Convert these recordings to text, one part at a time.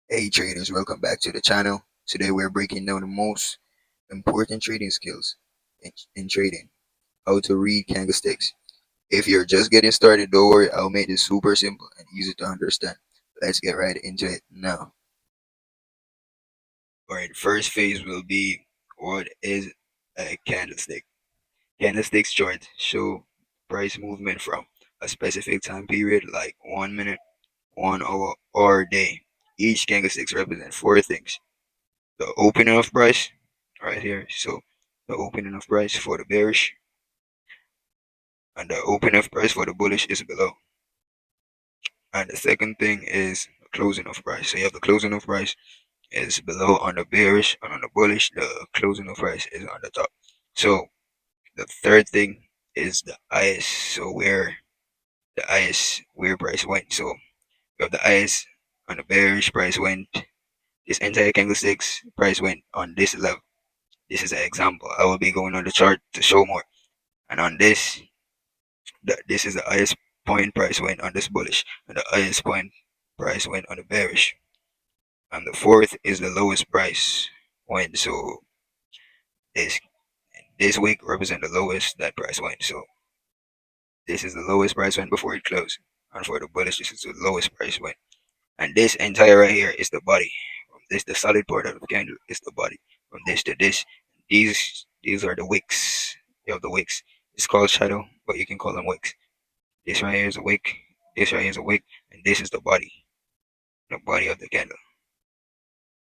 Hey traders, welcome back to the channel. Today we're breaking down the most important trading skills in trading. How to read candlesticks. If you're just getting started, don't worry, I'll make this super simple and easy to understand. Let's get right into it now. Alright, first phase will be what is a candlestick. Candlesticks charts show price movement from a specific time period like 1 minute, 1 hour, or day. Each candlestick represents four things: the opening of price right here. So the opening of price for the bearish and the opening of price for the bullish is below. And the second thing is the closing of price. So you have the closing of price is below on the bearish, and on the bullish, the closing of price is on the top. So the third thing is the IS. So where the IS, where price went. So you have the IS on the bearish, price went. This entire candlesticks price went on this level. This is an example. I will be going on the chart to show more. And on this, this is the highest point price went on this bullish, and the highest point price went on the bearish. And the fourth is the lowest price went. So this this week represent the lowest that price went. So this is the lowest price went before it closed. And for the bullish, this is the lowest price went. And this entire right here is the body. From this, the solid part of the candle is the body. From this to this, these are the wicks. You have the wicks. It's called shadow, but you can call them wicks. This right here is a wick. This right here is a wick, and this is the body of the candle.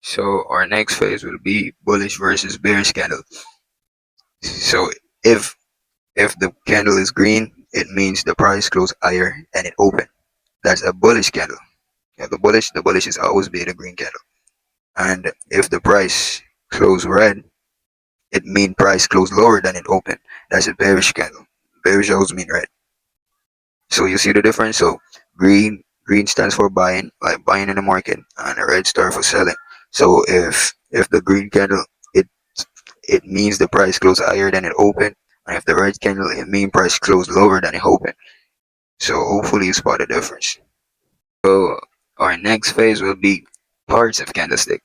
So our next phase will be bullish versus bearish candle. So if if the candle is green, it means the price closed higher than it opened. That's a bullish candle. Yeah, the bullish is always be the green candle. And if the price closed red, it means price closed lower than it opened. That's a bearish candle. Bearish always mean red. So you see the difference. So green stands for buying, like buying in the market, and a red star for selling. So if the green candle, it means the price closed higher than it opened, and if the red candle, it means price closed lower than it opened. So hopefully you spot the difference. So our next phase will be parts of candlestick.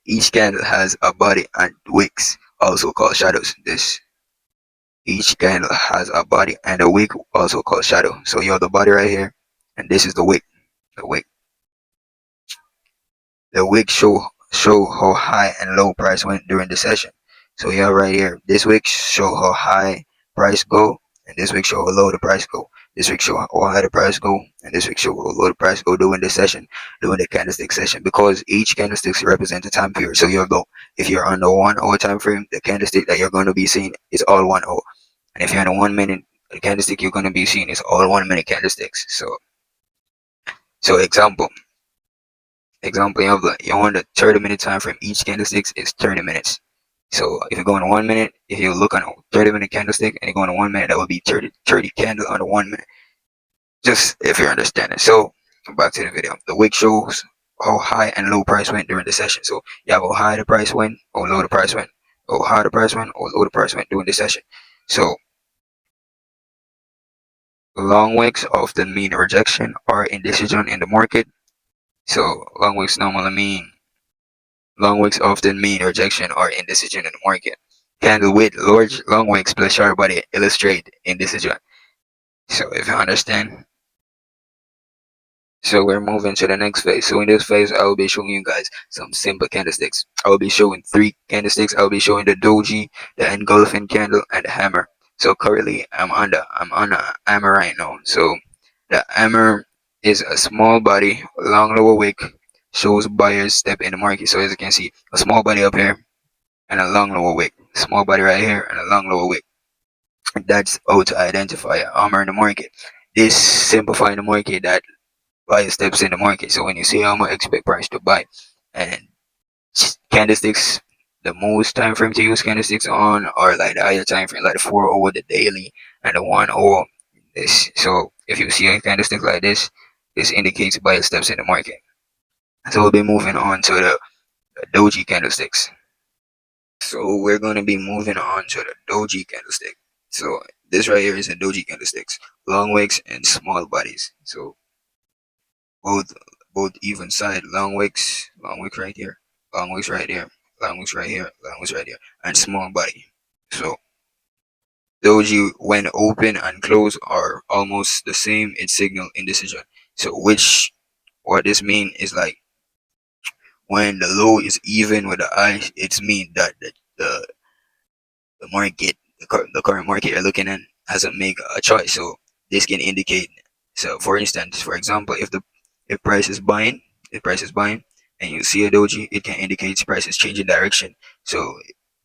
Each candle has a body and wicks, also called shadows. This Each candle has a body and a wick, also called shadow. So you have the body right here, and this is the wick. The wick. The wick show how high and low price went during the session. So you have right here, this wick show how high price go, and this wick show how low the price go. This wick show how high the price go, and this wick show how low the price go during the session, during the candlestick session. Because each candlestick represents a time period. So you have if you're on the 1 hour time frame, the candlestick that you're going to be seeing is all 1 hour. And if you're on a 1 minute candlestick, you're going to be seeing is all 1 minute candlesticks. So example, you want the 30-minute time frame. Each candlestick is 30 minutes. So if you're going to 1 minute, if you look on a 30-minute candlestick and you're going to 1 minute, that would be 30 candle on the 1 minute. Just if you're understanding. So back to the video. The wick shows how high and low price went during the session. So you have how high the price went, or low the price went, how high the price went, or low the price went during the session. So long wicks often mean rejection or indecision in the market. So long wicks often mean rejection or indecision in the market. Candle with large long wicks plus sharp body illustrate indecision. So if you understand. So we're moving to the next phase. So in this phase, I will be showing you guys some simple candlesticks. I will be showing 3 candlesticks. I will be showing the doji, the engulfing candle, and the hammer. So currently I'm on a hammer right now. So the hammer is a small body, long lower wick, shows buyers step in the market. So as you can see, a small body up here and a long lower wick. Small body right here and a long lower wick. That's how to identify a hammer in the market. This simplifying the market that buyer steps in the market. So when you see hammer, expect price to buy. And candlesticks, the most time frame to use candlesticks on are like the higher time frame, like the 4 hour, the daily, and the 1 hour. So if you see a candlestick like this indicates buyer steps in the market. So we'll be moving on to the doji candlesticks. So we're going to be moving on to the doji candlestick. So this right here is a doji candlesticks, long wicks and small bodies. So both both even side, long wicks right here, long wicks right here, long wicks right here, long wicks right here, and small body. So doji when open and close are almost the same. It signal indecision. So which what this mean is like when the low is even with the high, it's mean that the market, the current market you're looking at hasn't made a choice. So this can indicate. So for instance, for example, if price is buying, if price is buying, and you see a doji, it can indicate price is changing direction. So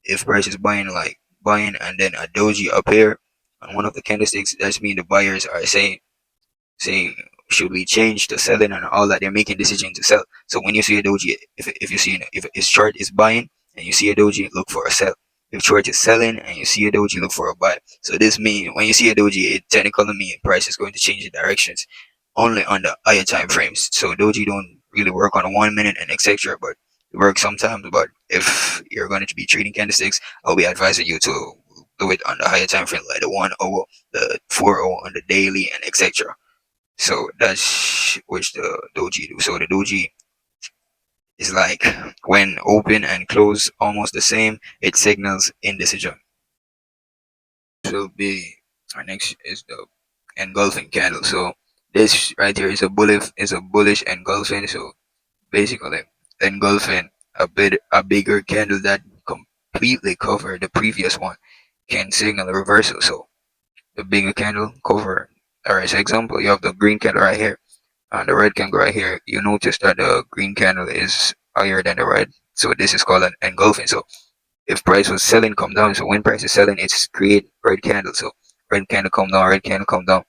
if price is buying, like buying, and then a doji appear on one of the candlesticks, that's mean the buyers are saying should we change to selling and all that. They're making decisions to sell. So when you see a doji, if you see if its chart is buying and you see a doji, look for a sell. If chart is selling and you see a doji, look for a buy. So this means when you see a doji, it technically means price is going to change the directions only on the higher time frames. So doji don't really work on a 1 minute and etc. But it works sometimes. But if you're going to be trading candlesticks, I'll be advising you to do it on the higher time frame, like the 1 hour, the 4 hour on the daily, and etc. So that's which the doji do. So the doji is like when open and close almost the same, it signals indecision. This will be our next is the engulfing candle. So this right here is a bullish engulfing. So basically engulfing a bigger candle that completely covered the previous one can signal a reversal. So the bigger candle cover, or as example, you have the green candle right here and the red candle right here. You notice that the green candle is higher than the red, so this is called an engulfing. So if price was selling, come down. So when price is selling, it's create red candle. So red candle come down, red candle come down,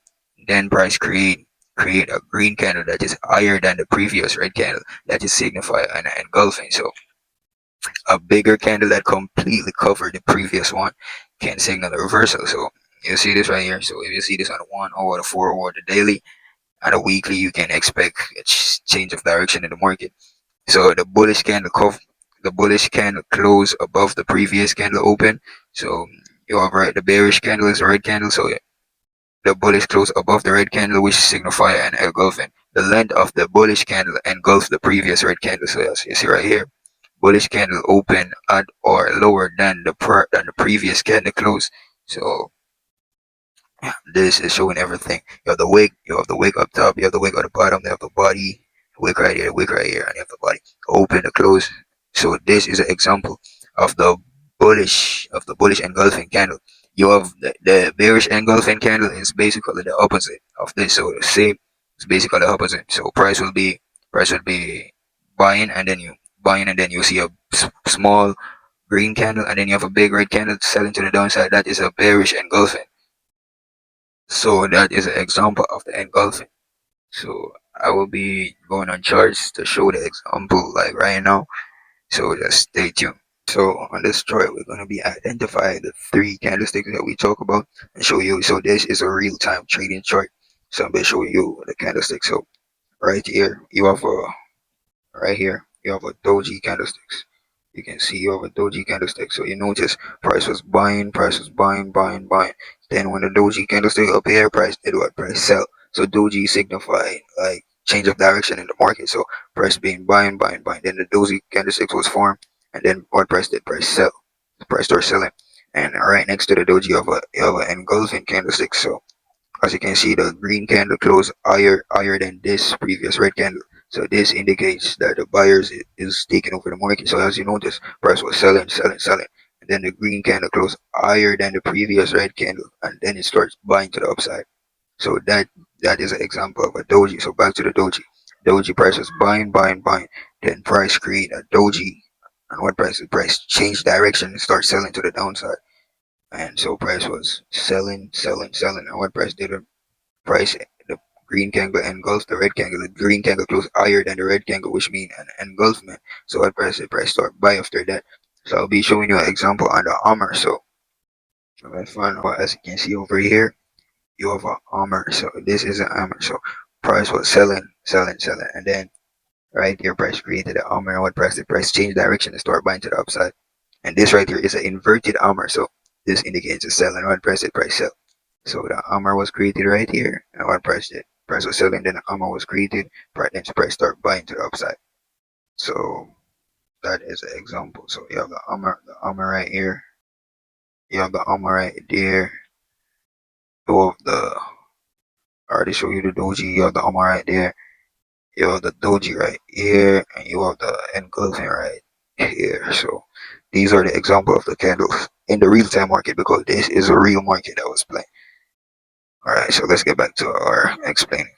then price create a green candle that is higher than the previous red candle. That is signify an engulfing. So a bigger candle that completely covered the previous one can signal a reversal. So you see this right here. So if you see this on the 1 hour, the 4 hour, the daily, and a weekly, you can expect a change of direction in the market. So the bullish candle close above the previous candle open. So you have right, the bearish candle is a red candle. So the bullish close above the red candle, which signify an engulfing. The length of the bullish candle engulfs the previous red candle. So as you see right here, bullish candle open at or lower than the previous candle close. So this is showing everything. You have the wick up top, you have the wick at the bottom, you have the body, wick right here, wick right here, and you have the body. Open the close. So this is an example of the bullish engulfing candle. You have the bearish engulfing candle is basically the opposite of this. So the same is basically the opposite. So price will be buying and then you see a small green candle and then you have a big red candle selling to the downside. That is a bearish engulfing. So that is an example of the engulfing. So I will be going on charts to show the example like right now. So just stay tuned. So on this chart, we're going to be identifying the three candlesticks that we talk about and show you. So this is a real-time trading chart. So I'm going to show you the candlestick. So right here, you have a doji candlesticks. You can see you have a doji candlestick. So you notice price was buying. Then when the doji candlestick up here, price did what? Price sell. So doji signify like change of direction in the market. So price being buying. Then the doji candlestick was formed, and then what price did? Price sell. The price started selling. And right next to the doji, you have an engulfing candlestick. So as you can see, the green candle closed higher than this previous red candle. So this indicates that the buyers is taking over the market. So as you notice, price was selling. And then the green candle closed higher than the previous red candle. And then it starts buying to the upside. So that is an example of a doji. So back to the doji. Doji price was buying. Then price create a doji. And what price? The price change direction and start selling to the downside. And so price was selling. And what price did? Price the green candle engulfs the red candle. The green candle closed higher than the red candle, which means an engulfment. So what price did price start buy after that? So I'll be showing you an example on the armor. So let's find out. As you can see over here, you have an armor. So this is an armor. So price was selling, and then right here price created an armor. And what price did price change direction and start buying to the upside? And this right here is an inverted armor. So this indicates a sell. And what price did price sell? So the armor was created right here. And what price did? price was selling, then an armor was created, then price start buying to the upside. So that is an example. So you have the armor right here. You have the armor right there. You have the I already showed you the doji. You have the armor right there. You have the doji right here, and you have the engulfing right here. So these are the example of the candles in the real time market, because this is a real market that was playing. All right, so let's get back to our explaining.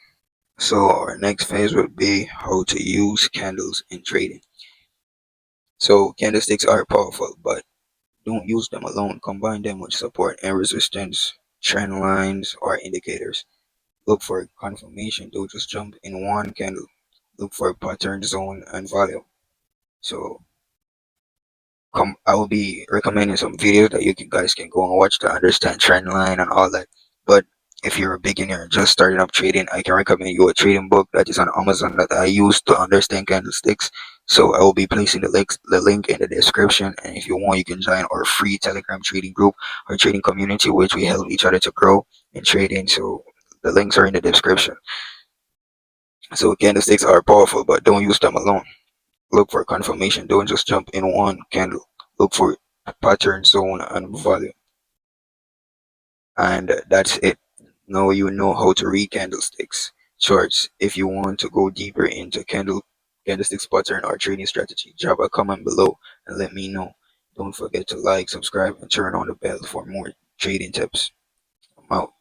So our next phase would be how to use candles in trading. So candlesticks are powerful, but don't use them alone. Combine them with support and resistance, trend lines, or indicators. Look for confirmation. Don't just jump in one candle. Look for pattern, zone, and value. So I will be recommending some videos that you guys can go and watch to understand trend line and all that. But if you're a beginner just starting up trading, I can recommend you a trading book that is on Amazon that I use to understand candlesticks. So I will be placing the link in the description, and if you want, you can join our free Telegram trading group or trading community, which we help each other to grow in trading. So the links are in the description. So candlesticks are powerful, but don't use them alone. Look for confirmation. Don't just jump in one candle. Look for pattern, zone, and value. And that's it. Now you know how to read candlesticks charts. If you want to go deeper into candlesticks pattern or trading strategy, drop a comment below and let me know. Don't forget to like, subscribe, and turn on the bell for more trading tips. I'm out.